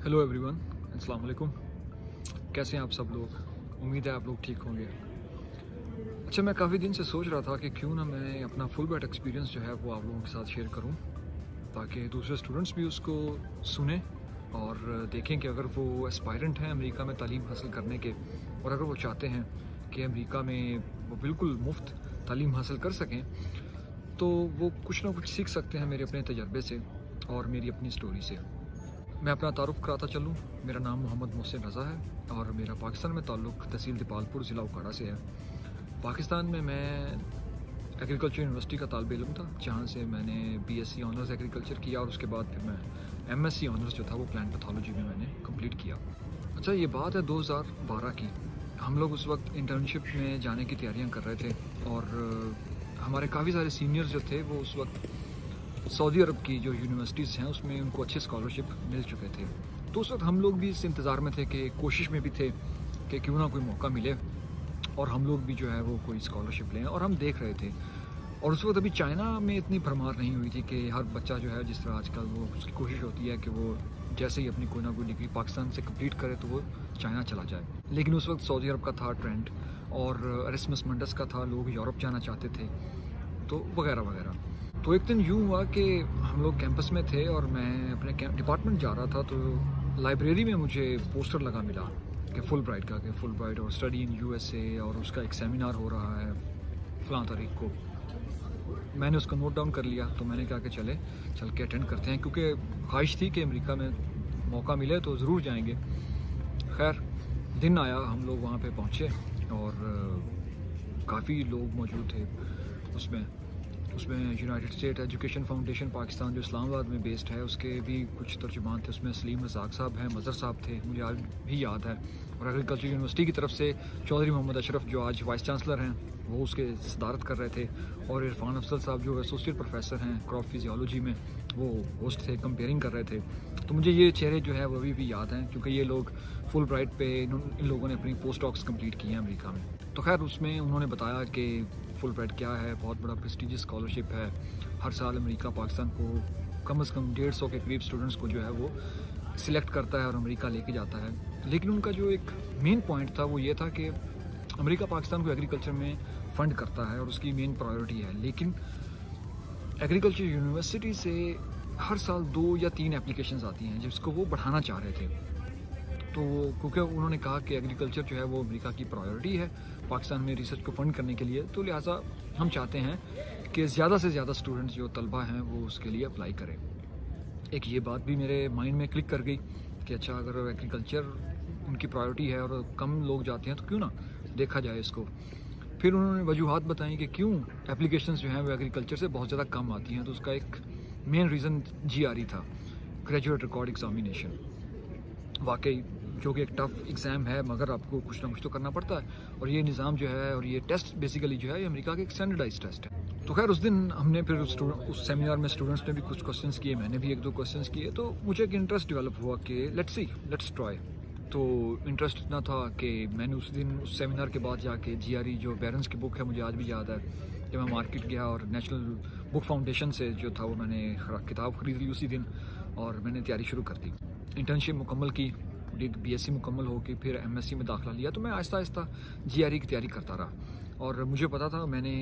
Hello everyone, अस्सलाम वालेकुम। कैसे हैं आप सब लोग? उम्मीद है आप लोग ठीक होंगे। अच्छा, मैं काफ़ी दिन से सोच रहा था कि क्यों ना मैं अपना फुल ब्राइट एक्सपीरियंस जो है वो आप लोगों के साथ शेयर करूं, ताकि दूसरे स्टूडेंट्स भी उसको सुने और देखें कि अगर वो एस्पायरेंट हैं अमेरिका में तालीम हासिल करने के, और अगर वो चाहते हैं कि अमेरिका में वो बिल्कुल मुफ्त तालीम हासिल कर सकें, तो वो कुछ ना कुछ सीख सकते हैं मेरे अपने तजर्बे से और मेरी अपनी स्टोरी से। मैं अपना तारुफ कराता चलूँ। मेरा नाम मोहम्मद मोहसिन रज़ा है और मेरा पाकिस्तान में ताल्लुक़ तहसील दीपालपुर ज़िला उकाड़ा से है। पाकिस्तान में मैं एग्रीकल्चर यूनिवर्सिटी का तालिब इल्म था, जहाँ से मैंने बीएससी ऑनर्स एग्रीकल्चर किया और उसके बाद फिर मैं एमएससी ऑनर्स जो था वो प्लांट पैथोलॉजी में मैंने कंप्लीट किया। अच्छा, ये बात है 2012 की। हम लोग उस वक्त इंटर्नशिप में जाने की तैयारियाँ कर रहे थे और हमारे काफ़ी सारे सीनियर्स जो थे वो उस वक्त सऊदी अरब की जो यूनिवर्सिटीज़ हैं उसमें उनको अच्छे स्कॉलरशिप मिल चुके थे। तो उस वक्त हम लोग भी इस इंतज़ार में थे कि कोशिश में भी थे कि क्यों ना कोई मौका मिले और हम लोग भी जो है वो कोई स्कॉलरशिप लें, और हम देख रहे थे। और उस वक्त अभी चाइना में इतनी भरमार नहीं हुई थी कि हर बच्चा जो है, जिस तरह आजकल वो उसकी कोशिश होती है कि वो जैसे ही अपनी कोई ना कोई डिग्री पाकिस्तान से कंप्लीट करे तो वो चाइना चला जाए। लेकिन उस वक्त सऊदी अरब का था ट्रेंड और एरasmus मंडस का था, लोग यूरोप जाना चाहते थे, तो वगैरह वगैरह। तो एक दिन यूँ हुआ कि हम लोग कैंपस में थे और मैं अपने डिपार्टमेंट जा रहा था, तो लाइब्रेरी में मुझे पोस्टर लगा मिला कि फुल ब्राइट का, कि फुल ब्राइट और स्टडी इन यूएसए, और उसका एक सेमिनार हो रहा है फ़लाँ तारीख को। मैंने उसको नोट डाउन कर लिया, तो मैंने कहा कि चल के अटेंड करते हैं, क्योंकि ख्वाहिश थी कि अमेरिका में मौका मिले तो ज़रूर जाएंगे। खैर, दिन आया, हम लोग वहाँ पे पहुँचे और काफ़ी लोग मौजूद थे उसमें United state education foundation Pakistan जो इस्लामाबाद में बेस्ड है, उसके भी कुछ तर्जुमान थे। उसमें सलीम रज़ाक साहब हैं, मज़हर साहब थे, मुझे आज भी याद है। और एग्रीकल्चर यूनिवर्सिटी की तरफ से चौधरी मोहम्मद अशरफ जो आज वाइस चांसलर हैं, वो उसके सदारत कर रहे थे। और इरफान अफजल साहब जो एसोसिएट प्रोफेसर हैं क्रॉप फिजियोलॉजी में, वो होस्ट थे, कंपेयरिंग कर रहे थे। तो मुझे ये चेहरे जो है वो अभी भी याद हैं, क्योंकि ये लोग फुल ब्राइट पे इन लोगों ने अपनी पोस्ट डॉक्स कंप्लीट किए हैं अमेरिका में। तो खैर, उसमें उन्होंने बताया कि फुल ब्राइट क्या है। बहुत बड़ा प्रेस्टिजियस स्कॉलरशिप है। हर साल अमेरिका पाकिस्तान को कम से कम 150 के करीब स्टूडेंट्स को जो है वो सिलेक्ट करता है और अमेरिका लेके जाता है। लेकिन उनका जो एक मेन पॉइंट था वो ये था कि अमेरिका पाकिस्तान को एग्रीकल्चर में फ़ंड करता है और उसकी मेन प्रायोरिटी है। लेकिन एग्रीकल्चर यूनिवर्सिटी से हर साल 2 या 3 एप्लीकेशंस आती हैं जिसको वो बढ़ाना चाह रहे थे। तो क्योंकि उन्होंने कहा कि एग्रीकल्चर जो है वो अमेरिका की प्रायोरिटी है पाकिस्तान में रिसर्च को फ़ंड करने के लिए, तो लिहाजा हम चाहते हैं कि ज़्यादा से ज़्यादा स्टूडेंट्स जो तलबा हैं वो उसके लिए अप्लाई करें। एक ये बात भी मेरे माइंड में क्लिक कर गई कि अच्छा, अगर एग्रीकल्चर उनकी प्रायोरिटी है और कम लोग जाते हैं तो क्यों ना देखा जाए इसको। फिर उन्होंने वजूहात बताई कि क्यों एप्लीकेशंस जो हैं वो एग्रीकल्चर से बहुत ज़्यादा कम आती हैं। तो उसका एक मेन रीज़न GRE था, ग्रेजुएट रिकॉर्ड एग्जामिनेशन। वाकई जो कि एक टफ़ एग्ज़ाम है, मगर आपको कुछ ना कुछ तो करना पड़ता है। और ये निज़ाम जो है और ये टेस्ट बेसिकली जो है ये अमेरिका का एक स्टैंडर्डाइज टेस्ट है। तो खैर, उस दिन हमने फिर उस सेमिनार में स्टूडेंट्स ने भी कुछ क्वेश्चंस किए, मैंने भी 1-2 क्वेश्चंस किए। तो मुझे एक इंटरेस्ट डेवलप हुआ कि लेट्स ट्राई। तो इंटरेस्ट इतना था कि मैंने उस दिन उस सेमिनार के बाद जाके GRE जो बैरन्स की बुक है, मुझे आज भी याद है, जब मैं मार्केट गया और नेशनल बुक फाउंडेशन से जो था वो मैंने किताब ख़रीद ली उसी दिन और मैंने तैयारी शुरू कर दी। इंटर्नशिप मुकम्मल की, BSc मुकम्मल होकर फिर MSc में दाखिला लिया। तो मैं आहिस्ता आहिस्ता GRE की तैयारी करता रहा और मुझे पता था, मैंने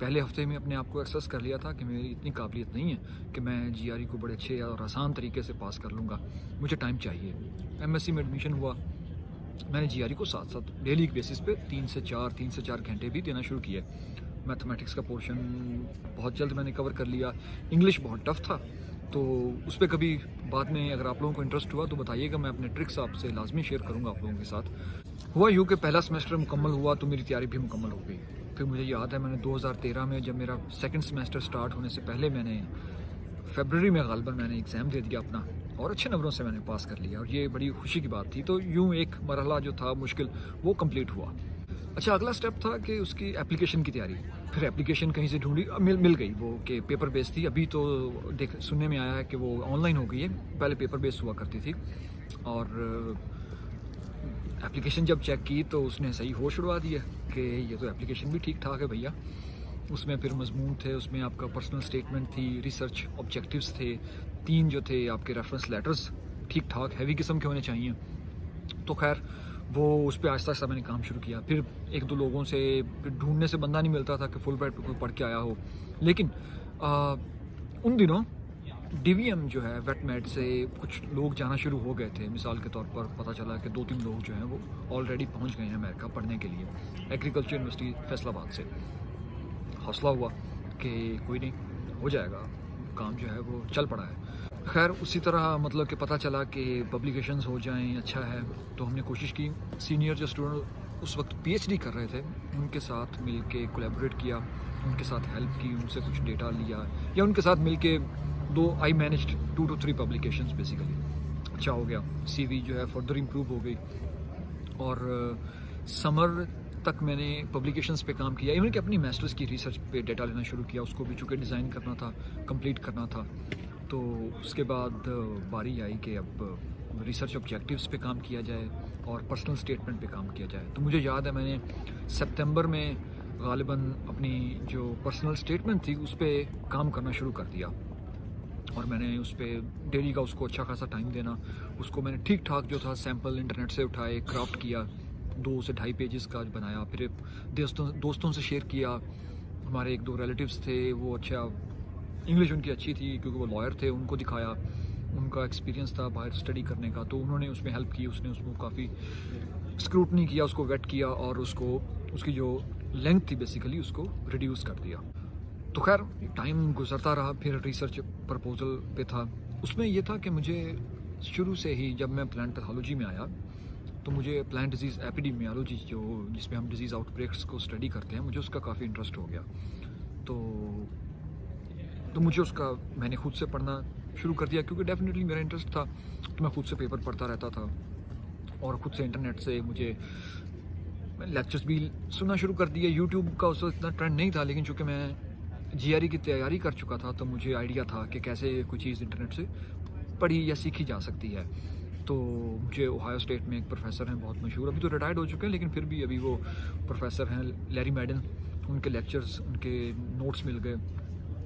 पहले हफ्ते में अपने आप को एक्सेस कर लिया था कि मेरी इतनी काबिलियत नहीं है कि मैं GRE को बड़े अच्छे और आसान तरीके से पास कर लूँगा, मुझे टाइम चाहिए। MSc में एडमिशन हुआ, मैंने GRE को साथ साथ डेली बेसिस पे 3 से 4 घंटे भी देना शुरू किए। मैथमेटिक्स का पोर्शन बहुत जल्द मैंने कवर कर लिया। इंग्लिश बहुत टफ था, तो उस पर कभी बाद में अगर आप लोगों को इंटरेस्ट हुआ तो बताइएगा, मैं अपने ट्रिक्स आपसे लाजमी शेयर करूँगा आप लोगों के साथ। हुआ यूँ कि पहला सेमेस्टर मुकम्मल हुआ तो मेरी तैयारी भी मुकम्मल हो गई। फिर मुझे याद है, मैंने 2013 में, जब मेरा सेकंड सेमेस्टर स्टार्ट होने से पहले, मैंने फरवरी में ग़ालिबन मैंने एग्ज़ाम दे दिया अपना और अच्छे नंबरों से मैंने पास कर लिया और ये बड़ी खुशी की बात थी। तो यूँ एक मरहला जो था मुश्किल, वो कंप्लीट हुआ। अच्छा, अगला स्टेप था कि उसकी एप्लीकेशन की तैयारी। फिर एप्लीकेशन कहीं से ढूंढी, मिल गई वो, कि पेपर बेस थी। अभी तो सुनने में आया है कि वो ऑनलाइन हो गई है, पहले पेपर बेस हुआ करती थी। और एप्लीकेशन जब चेक की तो उसने सही होश उड़वा दिया कि ये तो एप्लीकेशन भी ठीक ठाक है भैया। उसमें फिर मजमून थे, उसमें आपका पर्सनल स्टेटमेंट थी, रिसर्च ऑब्जेक्टिव्स थे, 3 जो थे आपके रेफरेंस लेटर्स ठीक ठाक हैवी किस्म के होने चाहिए। तो खैर वो उस पर आहिस्ता आहिस्ता मैंने काम शुरू किया। फिर एक दो लोगों से ढूंढने से बंदा नहीं मिलता था कि फुल ब्राइट पे कोई पढ़ के आया हो। लेकिन उन दिनों DVM जो है वेट मेड से कुछ लोग जाना शुरू हो गए थे। मिसाल के तौर पर पता चला कि 2-3 लोग जो हैं वो ऑलरेडी पहुंच गए हैं अमेरिका पढ़ने के लिए, एग्रीकल्चर यूनिवर्सिटी फैसलाबाद से। हौसला हुआ कि कोई नहीं, हो जाएगा, काम जो है वो चल पड़ा है। खैर उसी तरह मतलब कि पता चला कि पब्लिकेशंस हो जाएं, अच्छा है। तो हमने कोशिश की, सीनियर जो स्टूडेंट उस वक्त PhD कर रहे थे उनके साथ मिल के कोलेबोरेट किया, उनके साथ हेल्प की, उनसे कुछ डेटा लिया, या उनके साथ मिल के आई मैनेज्ड 2 to 3 पब्लिकेशंस बेसिकली। अच्छा हो गया, CV जो है फर्दर इम्प्रूव हो गई। और समर तक मैंने पब्लिकेशंस पे काम किया, इवन कि अपनी मास्टर्स की रिसर्च पे डेटा लेना शुरू किया, उसको भी चूँकि डिज़ाइन करना था, कंप्लीट करना था। तो उसके बाद बारी आई कि अब रिसर्च ऑब्जेक्टिव्स पे काम किया जाए और पर्सनल स्टेटमेंट पे काम किया जाए। तो मुझे याद है मैंने सितंबर में ग़ालिबन अपनी जो पर्सनल स्टेटमेंट थी उस पर काम करना शुरू कर दिया, और मैंने उस पर डेली का उसको अच्छा खासा टाइम देना। उसको मैंने ठीक ठाक जो था सैम्पल इंटरनेट से उठाए, क्राफ्ट किया, 2 से ढाई पेजेस का बनाया, फिर दोस्तों से शेयर किया। हमारे 1-2 रिलेटिव्स थे, वो अच्छा इंग्लिश उनकी अच्छी थी क्योंकि वो लॉयर थे, उनको दिखाया, उनका एक्सपीरियंस था बाहर स्टडी करने का, तो उन्होंने उसमें हेल्प की। उसने उसको काफ़ी स्क्रूटनी किया, उसको वेट किया, और उसको उसकी जो लेंथ थी बेसिकली उसको रिड्यूस कर दिया। तो खैर टाइम गुजरता रहा, फिर रिसर्च प्रपोजल पे था। उसमें ये था कि मुझे शुरू से ही, जब मैं प्लांट पैथोलॉजी में आया तो मुझे प्लांट डिजीज़ एपिडेमियोलॉजी जो जिसमें हम डिजीज़ आउटब्रेक्स को स्टडी करते हैं, मुझे उसका काफ़ी इंटरेस्ट हो गया। तो मुझे उसका मैंने खुद से पढ़ना शुरू कर दिया, क्योंकि डेफिनेटली मेरा इंटरेस्ट था। तो मैं खुद से पेपर पढ़ता रहता था, और खुद से इंटरनेट से मुझे लेक्चर्स भी सुनना शुरू कर दिए। यूट्यूब का उस वक्त इतना ट्रेंड नहीं था, लेकिन चूँकि मैं GRE की तैयारी कर चुका था तो मुझे आइडिया था कि कैसे कोई चीज़ इंटरनेट से पढ़ी या सीखी जा सकती है। तो मुझे ओहायो स्टेट में एक प्रोफेसर हैं बहुत मशहूर, अभी तो रिटायर्ड हो चुके हैं, लेकिन फिर भी अभी वो प्रोफेसर हैं, लैरी मैडन। उनके लेक्चर्स, उनके नोट्स मिल गए।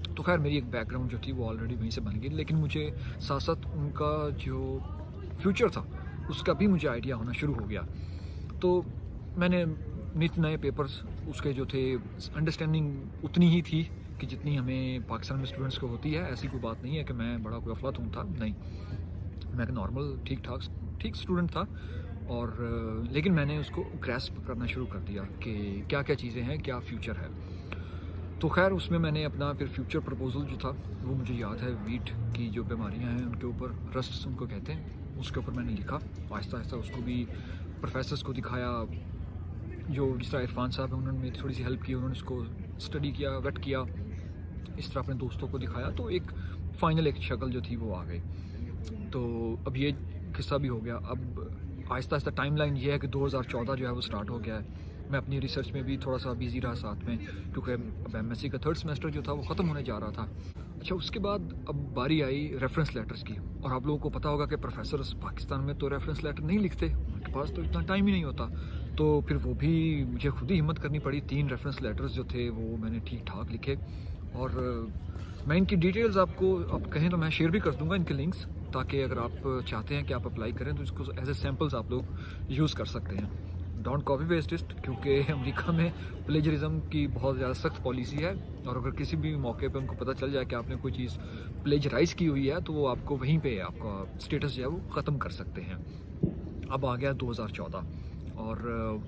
तो खैर मेरी एक बैकग्राउंड जो थी वो ऑलरेडी वहीं से बन गई, लेकिन मुझे साथ साथ उनका जो फ्यूचर था उसका भी मुझे आइडिया होना शुरू हो गया। तो मैंने नित नए पेपर्स उसके जो थे, अंडरस्टैंडिंग उतनी ही थी कि जितनी हमें पाकिस्तान में स्टूडेंट्स को होती है। ऐसी कोई बात नहीं है कि मैं बड़ा कोई अफलातून था, नहीं, मैं एक नॉर्मल ठीक स्टूडेंट था। और लेकिन मैंने उसको ग्रैस्प करना शुरू कर दिया कि क्या क्या चीज़ें हैं, क्या फ्यूचर है। तो खैर उसमें मैंने अपना फिर फ्यूचर प्रपोजल जो था वो मुझे याद है, वीट की जो बीमारियां हैं उनके ऊपर, रस्ट उनको कहते हैं, उसके ऊपर मैंने लिखा। आहिस्ता आहिस्ता उसको भी प्रोफेसर्स को दिखाया, जो जिस तरह इरफान साहब हैं उन्होंने मेरी थोड़ी सी हेल्प की, उन्होंने उसको स्टडी किया, वेट किया, इस तरह अपने दोस्तों को दिखाया। तो एक फ़ाइनल एक शक्ल जो थी वो आ गई। तो अब ये किस्सा भी हो गया। अब आहिस्ता आहिस्ता टाइमलाइन ये है कि 2014 जो है वो स्टार्ट हो गया है। मैं अपनी रिसर्च में भी थोड़ा सा बिजी रहा साथ में, क्योंकि अब MSc का 3rd सेमेस्टर जो था वो ख़त्म होने जा रहा था। अच्छा, उसके बाद अब बारी आई रेफरेंस लेटर्स की, और आप लोगों को पता होगा कि प्रोफेसर्स पाकिस्तान में तो रेफरेंस लेटर नहीं लिखते, उनके पास तो इतना टाइम ही नहीं होता। तो फिर वो भी मुझे खुद ही हिम्मत करनी पड़ी। 3 रेफरेंस लेटर्स जो थे वो मैंने ठीक ठाक लिखे, और मैं इनकी डिटेल्स आपको अब कहें तो मैं शेयर भी कर दूंगा, इनके लिंक्स, ताकि अगर आप चाहते हैं कि आप अप्लाई करें तो इसको एज ए सैम्पल्स आप लोग यूज़ कर सकते हैं। डोंट कॉपी पेस्ट इट, क्योंकि अमेरिका में प्लेजरिज्म की बहुत ज़्यादा सख्त पॉलिसी है, और अगर किसी भी मौके पे उनको पता चल जाए कि आपने कोई चीज़ प्लेजराइज की हुई है तो वो आपको वहीं पे आपका स्टेटस जो है वो ख़त्म कर सकते हैं। अब आ गया 2014, और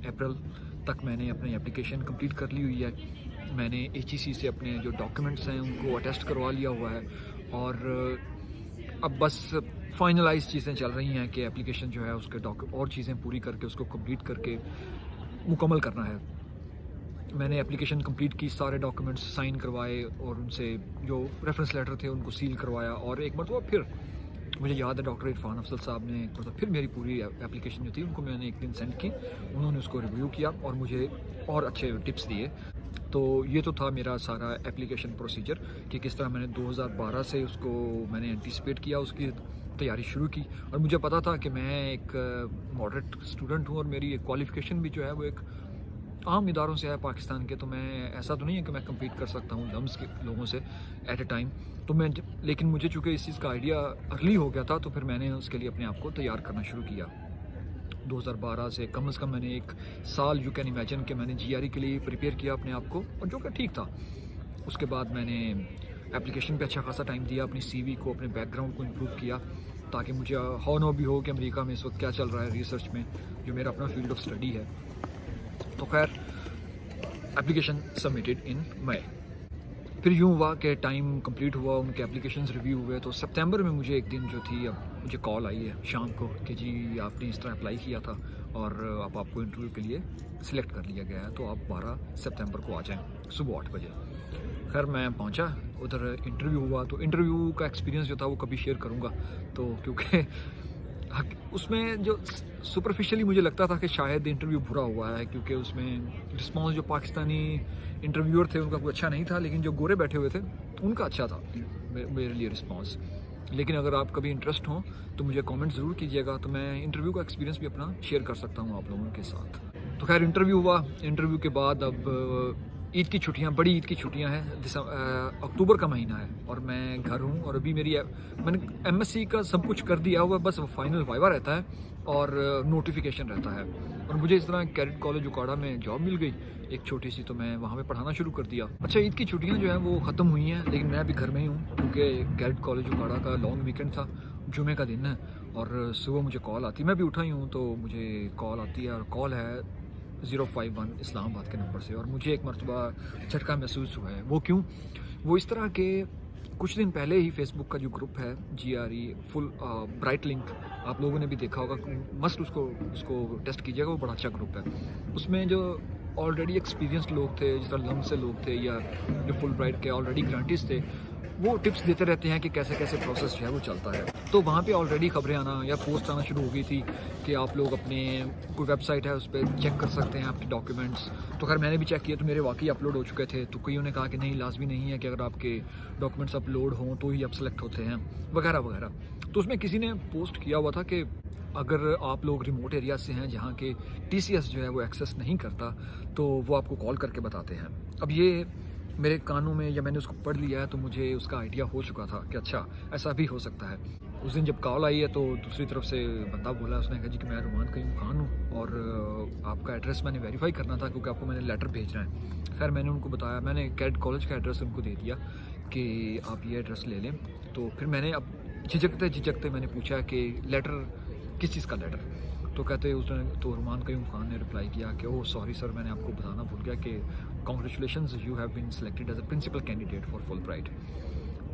अप्रैल तक मैंने अपनी एप्लीकेशन कंप्लीट कर ली हुई है। मैंने HEC से अपने जो डॉक्यूमेंट्स हैं उनको अटेस्ट करवा लिया हुआ है, और अब बस फाइनलाइज चीज़ें चल रही हैं कि एप्लीकेशन जो है उसके और चीज़ें पूरी करके उसको कंप्लीट करके मुकम्मल करना है। मैंने एप्लीकेशन कंप्लीट की, सारे डॉक्यूमेंट्स साइन करवाए, और उनसे जो रेफरेंस लेटर थे उनको सील करवाया, और एक मरतबा फिर मुझे याद है डॉक्टर इरफान अफजल साहब ने मतलब फिर मेरी पूरी एप्लीकेशन जो थी उनको मैंने एक दिन सेंड की, उन्होंने उसको रिव्यू किया और मुझे और अच्छे टिप्स दिए। तो ये तो था मेरा सारा एप्लीकेशन प्रोसीजर कि किस तरह मैंने 2012 से उसको मैंने एंटीसिपेट किया, उसकी तैयारी शुरू की। और मुझे पता था कि मैं एक मॉडरेट स्टूडेंट हूँ, और मेरी एक क्वालिफ़िकेशन भी जो है वो एक عام اداروں سے ہے پاکستان کے، تو میں ایسا تو نہیں ہے کہ میں کمپیٹ کر سکتا ہوں لمس کے لوگوں سے ایٹ اے ٹائم، تو میں لیکن مجھے چونکہ اس چیز کا آئیڈیا ارلی ہو گیا تھا، تو پھر میں نے اس کے لیے اپنے آپ کو تیار کرنا شروع کیا 2012 سے۔ کم از کم میں نے 1 سال یو کین امیجن کہ میں نے جی آر ای کے لیے پریپیئر کیا اپنے آپ کو، اور جو کہ ٹھیک تھا۔ اس کے بعد میں نے اپلیکیشن پہ اچھا خاصا ٹائم دیا، اپنی سی وی کو، اپنے بیک گراؤنڈ کو امپروو کیا، تاکہ مجھے ہونر بھی ہو کہ امریکہ میں اس وقت کیا چل رہا ہے ریسرچ میں، جو میرا اپنا فیلڈ آف اسٹڈی ہے۔ تو خیر اپلیکیشن سبمٹڈ ان مئی۔ پھر یوں ہوا کہ ٹائم کمپلیٹ ہوا، ان کے اپلیکیشنز ریویو ہوئے، تو سپتمبر میں مجھے ایک دن جو تھی، اب مجھے کال آئی ہے شام کو کہ جی آپ نے اس طرح اپلائی کیا تھا اور اب آپ کو انٹرویو کے لیے سلیکٹ کر لیا گیا ہے، تو آپ 12 سپتمبر کو آ جائیں صبح 8 بجے۔ خیر میں پہنچا، ادھر انٹرویو ہوا، تو انٹرویو کا ایکسپیرینس جو تھا وہ کبھی شیئر کروں گا، تو کیونکہ اس میں جو سپرفیشلی مجھے لگتا تھا کہ شاید انٹرویو برا ہوا ہے، کیونکہ اس میں رسپانس جو پاکستانی انٹرویور تھے ان کا کوئی اچھا نہیں تھا، لیکن جو گورے بیٹھے ہوئے تھے ان کا اچھا تھا میرے لیے رسپانس۔ لیکن اگر آپ کبھی انٹرسٹ ہوں تو مجھے کامنٹ ضرور کیجیے گا، تو میں انٹرویو کا ایکسپیرینس بھی اپنا شیئر کر سکتا ہوں آپ لوگوں کے ساتھ۔ تو خیر انٹرویو ہوا، انٹرویو کے بعد اب عید کی چھٹیاں، بڑی عید کی چھٹیاں ہیں، اکتوبر کا مہینہ ہے اور میں گھر ہوں، اور ابھی میں نے ایم ایس سی کا سب کچھ کر دیا ہوا ہے، بس فائنل وائوا رہتا ہے اور نوٹیفیکیشن رہتا ہے، اور مجھے اس طرح کیڈٹ کالج اکاڑا میں جاب مل گئی ایک چھوٹی سی، تو میں وہاں پہ پڑھانا شروع کر دیا۔ اچھا عید کی چھٹیاں جو ہیں وہ ختم ہوئی ہیں، لیکن میں ابھی گھر میں ہی ہوں، کیونکہ کیڈٹ کالج اکاڑا کا لانگ ویکینڈ تھا، جمعے کا دن ہے، اور صبح مجھے کال آتی، میں بھی اٹھا ہی ہوں تو مجھے کال آتی ہے، اور کال ہے 051 اسلام آباد کے نمبر سے، اور مجھے ایک مرتبہ جھٹکا محسوس ہوا ہے۔ وہ کیوں؟ وہ اس طرح کہ کچھ دن پہلے ہی فیس بک کا جو گروپ ہے جی آر ای فل برائٹ لنک، آپ لوگوں نے بھی دیکھا ہوگا، مسٹ اس کو ٹیسٹ کیجیے گا، وہ بڑا اچھا گروپ ہے۔ اس میں جو آلریڈی ایکسپیرینسڈ لوگ تھے، جس طرح لم سے لوگ تھے، یا جو فل برائٹ کے آلریڈی گرانٹیز تھے، وہ ٹپس دیتے رہتے ہیں کہ کیسے کیسے پروسیس جو ہے وہ چلتا ہے۔ تو وہاں پہ آلریڈی خبریں آنا یا پوسٹ آنا شروع ہو گئی تھی کہ آپ لوگ اپنے کوئی ویب سائٹ ہے اس پہ چیک کر سکتے ہیں آپ کے ڈاکیومنٹس۔ تو خیر میں نے بھی چیک کیا، تو میرے واقعی اپلوڈ ہو چکے تھے، تو کئیوں نے کہا کہ نہیں لازمی نہیں ہے کہ اگر آپ کے ڈاکیومنٹس اپلوڈ ہوں تو ہی آپ سلیکٹ ہوتے ہیں، وغیرہ وغیرہ۔ تو اس میں کسی نے پوسٹ کیا ہوا تھا کہ اگر آپ لوگ ریموٹ ایریا سے ہیں جہاں کے ٹی سی ایس جو ہے وہ ایکسیس نہیں کرتا، تو وہ آپ کو کال کر کے بتاتے ہیں۔ اب یہ میرے کانوں میں، یا میں نے اس کو پڑھ لیا ہے، تو مجھے اس کا آئیڈیا ہو چکا تھا کہ اچھا ایسا بھی ہو سکتا ہے۔ اس دن جب کال آئی ہے تو دوسری طرف سے بندہ بولا، اس نے کہا جی کہ میں رومان قیوم خان ہوں، اور آپ کا ایڈریس میں نے ویریفائی کرنا تھا کیونکہ آپ کو میں نے لیٹر بھیجنا ہے۔ خیر میں نے ان کو بتایا، میں نے کیڈ کالج کا ایڈریس ان کو دے دیا کہ آپ یہ ایڈریس لے لیں۔ تو پھر میں نے اب جھجکتے میں نے پوچھا کہ لیٹر کس چیز کا لیٹر؟ تو کہتے اس نے، تو رومان قیوم خان نے رپلائی کیا کہ اوہ سوری سر، میں نے آپ کو بتانا بھول گیا کہ congratulations, you have been selected as a principal candidate for Fulbright.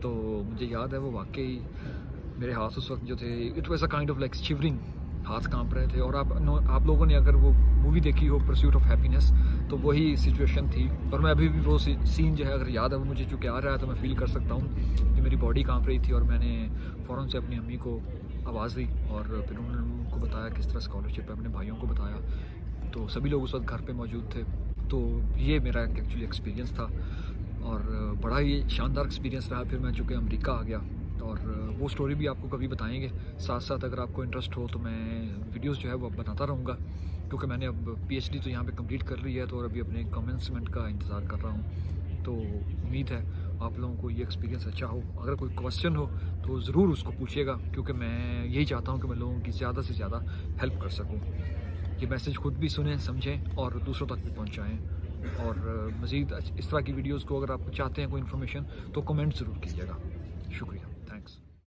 تو مجھے یاد ہے وہ واقعی میرے ہاتھ اس وقت جو تھے، it was a kind of like shivering, ہاتھ کانپ رہے تھے۔ اور آپ لوگوں نے اگر وہ مووی دیکھی ہو پرسیوٹ آف ہیپینس، تو وہی سچویشن تھی، اور میں ابھی بھی وہ سین جو ہے اگر یاد ہے وہ مجھے چونکہ آ رہا ہے تو میں فیل کر سکتا ہوں کہ میری باڈی کانپ رہی تھی، اور میں نے فوراً سے اپنی امی کو آواز دی، اور پھر انہوں نے ان کو بتایا کس طرح اسکالرشپ ہے، اپنے بھائیوں کو بتایا، تو سبھی لوگ اس وقت گھر پہ موجود تھے۔ تو یہ میرا ایکچولی ایکسپیرینس تھا، اور بڑا ہی شاندار ایکسپیرینس رہا۔ پھر میں چونکہ امریکہ آ گیا، اور وہ سٹوری بھی آپ کو کبھی بتائیں گے، ساتھ ساتھ اگر آپ کو انٹرسٹ ہو تو میں ویڈیوز جو ہے وہ بناتا رہوں گا، کیونکہ میں نے اب پی ایچ ڈی تو یہاں پہ کمپلیٹ کر لی ہے، تو اور ابھی اپنے کمنسمنٹ کا انتظار کر رہا ہوں۔ تو امید ہے آپ لوگوں کو یہ ایکسپیرینس اچھا ہو۔ اگر کوئی کوسچن ہو تو ضرور اس کو پوچھیے گا، کیونکہ میں یہی چاہتا ہوں کہ میں لوگوں کی زیادہ سے زیادہ ہیلپ کر سکوں۔ یہ میسیج خود بھی سنیں، سمجھیں، اور دوسروں تک بھی پہنچائیں۔ اور مزید اس طرح کی ویڈیوز کو اگر آپ چاہتے ہیں کوئی انفارمیشن تو کمنٹ ضرور کیجیے گا۔ شکریہ۔